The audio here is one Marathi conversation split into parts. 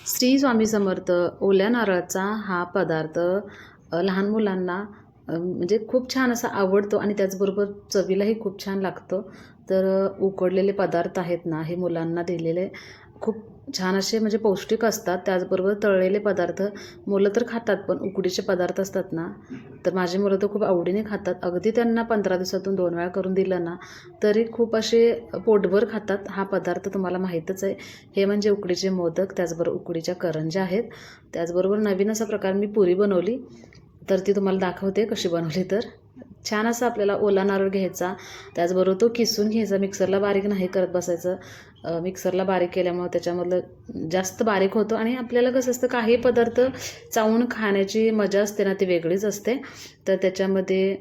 श्री स्वामी समर्थ. ओल्या नारळाचा हा पदार्थ लहान मुलांना म्हणजे खूप छान असा आवडतो आणि त्याचबरोबर चवीलाही खूप छान लागतो. तर उकडलेले पदार्थ आहेत ना, हे मुलांना दिलेले खूप छान असे म्हणजे पौष्टिक असतात. त्याचबरोबर तळलेले पदार्थ मुलं तर खातात, पण उकडीचे पदार्थ असतात ना, तर माझी मुलं तर खूप आवडीने खातात. अगदी त्यांना 15 दिवसातून 2 वेळा करून दिलं ना, तरी खूप असे पोटभर खातात. हा पदार्थ तुम्हाला माहीतच आहे. हे म्हणजे उकडीचे मोदक, त्याचबरोबर उकडीच्या करंज्या आहेत. त्याचबरोबर नवीन असा प्रकार मी पुरी बनवली, तर ती तुम्हाला दाखवते कशी बनवली. तर छान असा आपल्याला ओला नारळ घ्यायचा, त्याचबरोबर तो किसून घ्यायचा. मिक्सरला बारीक नाही करत बसायचं. मिक्सरला बारीक केल्यामुळे त्याच्यामधलं जास्त बारीक होतं आणि आपल्याला कसं असतं, काही पदार्थ चावून खाण्याची मजा असते ना, ती वेगळीच असते. तर त्याच्यामध्ये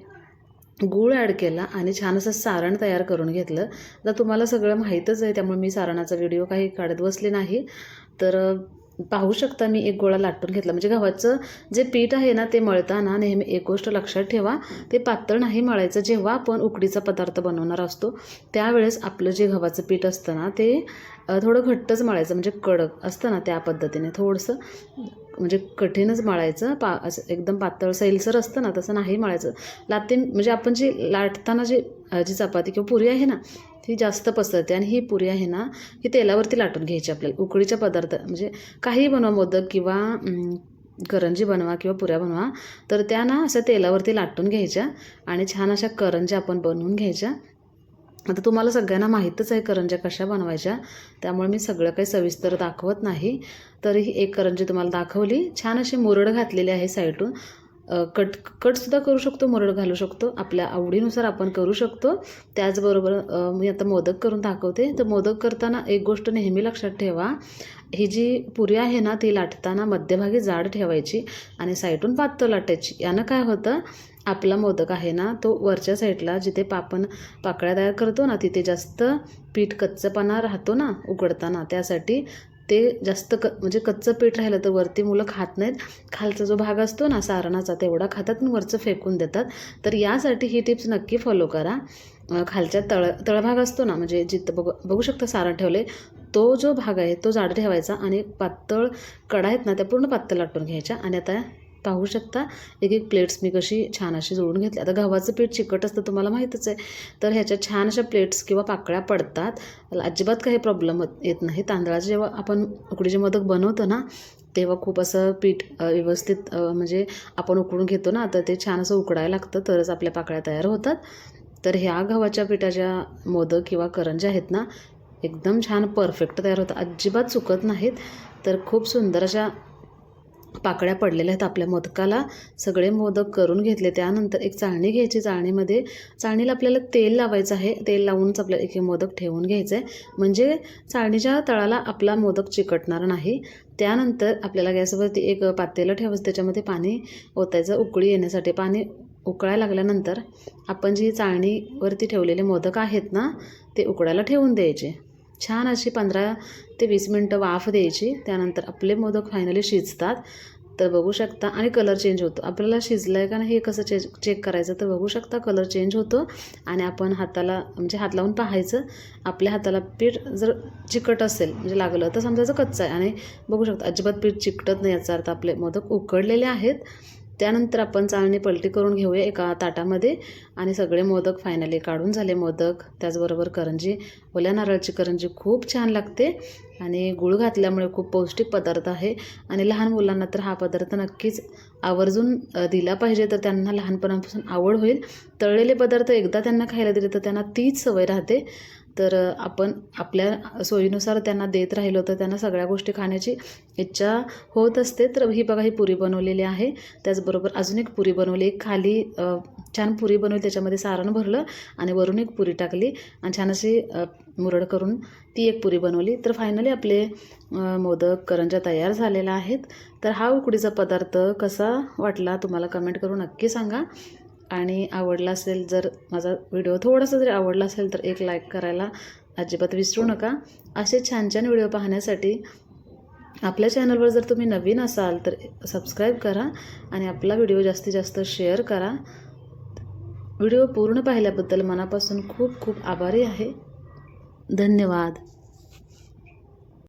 गूळ ॲड केला आणि छान असं सारण तयार करून घेतलं. आता तुम्हाला सगळं माहीतच आहे, त्यामुळे मी सारणाचा व्हिडिओ काही काढत बसले नाही. तर पाहू शकता मी एक गोळा लाटून घेतला. म्हणजे गव्हाचं जे पीठ आहे ना, ते मळताना नेहमी एक गोष्ट लक्षात ठेवा, ते पातळ नाही मळायचं. जेव्हा आपण उकडीचा पदार्थ बनवणार असतो त्यावेळेस आपलं जे गव्हाचं पीठ असतं ना, ते थोडं घट्टच मळायचं. म्हणजे कडक असतं ना, त्या पद्धतीने थोडंसं म्हणजे कठीणच मळायचं. असं एकदम पातळ सैलसर असतं ना, तसं नाही मळायचं. म्हणजे आपण जी लाटताना जी चपाती किंवा पुरी आहे ना, ती जास्त पसरते आणि ही पुरी आहे ना, ही तेलावरती लाटून घ्यायची आपल्याला. उकडीच्या पदार्थ म्हणजे काहीही बनवा, मोदक किंवा करंजी बनवा किंवा पुऱ्या बनवा, तर त्या ना अशा तेलावरती लाटून घ्यायच्या आणि छान अशा करंज्या आपण बनवून घ्यायच्या. आता तुम्हाला सगळ्यांना माहीतच आहे करंज्या कशा बनवायच्या, त्यामुळे मी सगळं काही सविस्तर दाखवत नाही. तरीही एक करंजी तुम्हाला दाखवली. छान अशी मुरड घातलेली आहे साईडून. कटसुद्धा करू शकतो, मुरड घालू शकतो, आपल्या आवडीनुसार आपण करू शकतो. त्याचबरोबर मी आता मोदक करून दाखवते. तर मोदक करताना एक गोष्ट नेहमी लक्षात ठेवा, ही जी पुरी आहे ना, ती लाटताना मध्यभागी जाड ठेवायची आणि साईडून पातळ लाटायची. यानं काय होतं, आपला मोदक आहे ना, तो वरच्या साईडला जिथे आपण पाकळ्या तयार करतो ना, तिथे जास्त पीठ कच्चपणा राहतो ना उकडताना, त्यासाठी ते जास्त म्हणजे कच्चं पीठ राहिलं तर वरती मुलं खात नाहीत. खालचा जो भाग असतो ना सारणाचा, तेवढा खातात आणि वरचं फेकून देतात. तर यासाठी ही टिप्स नक्की फॉलो करा. खालच्या तळभाग असतो ना, म्हणजे जिथं बघू शकता सारण ठेवले, तो जो भाग आहे तो जाड ठेवायचा आणि पातळ कडा आहेत ना, त्या पूर्ण पातळ लाटून घ्यायच्या. आणि आता पाहू शकता एक एक प्लेट्स मी कशी छान अशी जोडून घेतली. आता गव्हाचं पीठ चिकट असतं तुम्हाला माहीतच आहे, तर ह्याच्या छान अशा प्लेट्स किंवा पाकळ्या पडतात. त्याला अजिबात काही प्रॉब्लेम येत नाही. तांदळाचं जेव्हा आपण उकडीचे मोदक बनवतो ना, तेव्हा खूप असं पीठ व्यवस्थित म्हणजे आपण उकडून घेतो ना, तर ते छान असं उकडायला लागतं, तरच आपल्या पाकळ्या तयार होतात. तर ह्या गव्हाच्या पिठाच्या मोदक किंवा करंज्या आहेत ना, एकदम छान परफेक्ट तयार होतात, अजिबात चुकत नाहीत. तर खूप सुंदर अशा पाकळ्या पडलेल्या आहेत आपल्या मोदकाला. सगळे मोदक करून घेतले. त्यानंतर एक चाळणी घ्यायची. चाळणीला आपल्याला तेल लावायचं आहे. तेल लावूनच आपल्याला एक मोदक ठेवून घ्यायचं आहे, म्हणजे चाळणीच्या तळाला आपला मोदक चिकटणार नाही. त्यानंतर आपल्याला गॅसवरती एक पातेलं ठेवायचं, त्याच्यामध्ये पाणी ओतायचं उकळी येण्यासाठी. पाणी उकळायला लागल्यानंतर आपण जी चाळणीवरती ठेवलेले मोदक आहेत ना, ते उकडायला ठेवून द्यायचे. छान अशी 15 ते 20 मिनटं वाफ द्यायची. त्यानंतर आपले मोदक फायनली शिजतात. तर बघू शकता आणि कलर चेंज होतो. आपल्याला शिजलं आहे का नाही हे कसं चेक करायचं, तर बघू शकता कलर चेंज होतो आणि आपण हाताला म्हणजे हात लावून पाहायचं. आपल्या हाताला पीठ जर चिकट असेल म्हणजे लागलं, तर समजायचं कच्चं आहे. आणि बघू शकता अजिबात पीठ चिकटत नाही, याचा अर्थ आपले मोदक उकडलेले आहेत. त्यानंतर आपण चाळणी पलटी करून घेऊया एका ताटामध्ये आणि सगळे मोदक फायनली काढून झाले. मोदक त्याचबरोबर करंजी, ओल्या नारळाची करंजी खूप छान लागते आणि गूळ घातल्यामुळे खूप पौष्टिक पदार्थ आहे. आणि लहान मुलांना तर हा पदार्थ नक्कीच आवर्जून दिला पाहिजे, तर त्यांना लहानपणापासून आवड होईल. तळलेले पदार्थ एकदा त्यांना खायला दिले तर त्यांना तीच सवय राहते. तर आपण आपल्या सोयीनुसार त्यांना देत राहिलो तर त्यांना सगळ्या गोष्टी खाण्याची इच्छा होत असते. तर ही बघा, ही पुरी बनवलेली आहे. त्याचबरोबर अजून एक पुरी बनवली. एक खाली छान पुरी बनवली, त्याच्यामध्ये सारण भरलं आणि वरून एक पुरी टाकली आणि छान अशी मुरड करून ती एक पुरी बनवली. तर फायनली आपले मोदक करंज्या तयार झालेल्या आहेत. तर हा उकडीचा पदार्थ कसा वाटला तुम्हाला कमेंट करून नक्की सांगा. आणि आवडला असेल, जर माझा व्हिडिओ थोडासा जरी आवडला असेल तर एक लाईक करायला अजिबात विसरू नका. असे छान छान व्हिडिओ पाहण्यासाठी आपल्या चॅनलवर जर तुम्ही नवीन असाल तर सबस्क्राईब करा आणि आपला व्हिडिओ जास्तीत जास्त शेअर करा. व्हिडिओ पूर्ण पाहिल्याबद्दल मनापासून खूप खूप आभारी आहे. धन्यवाद.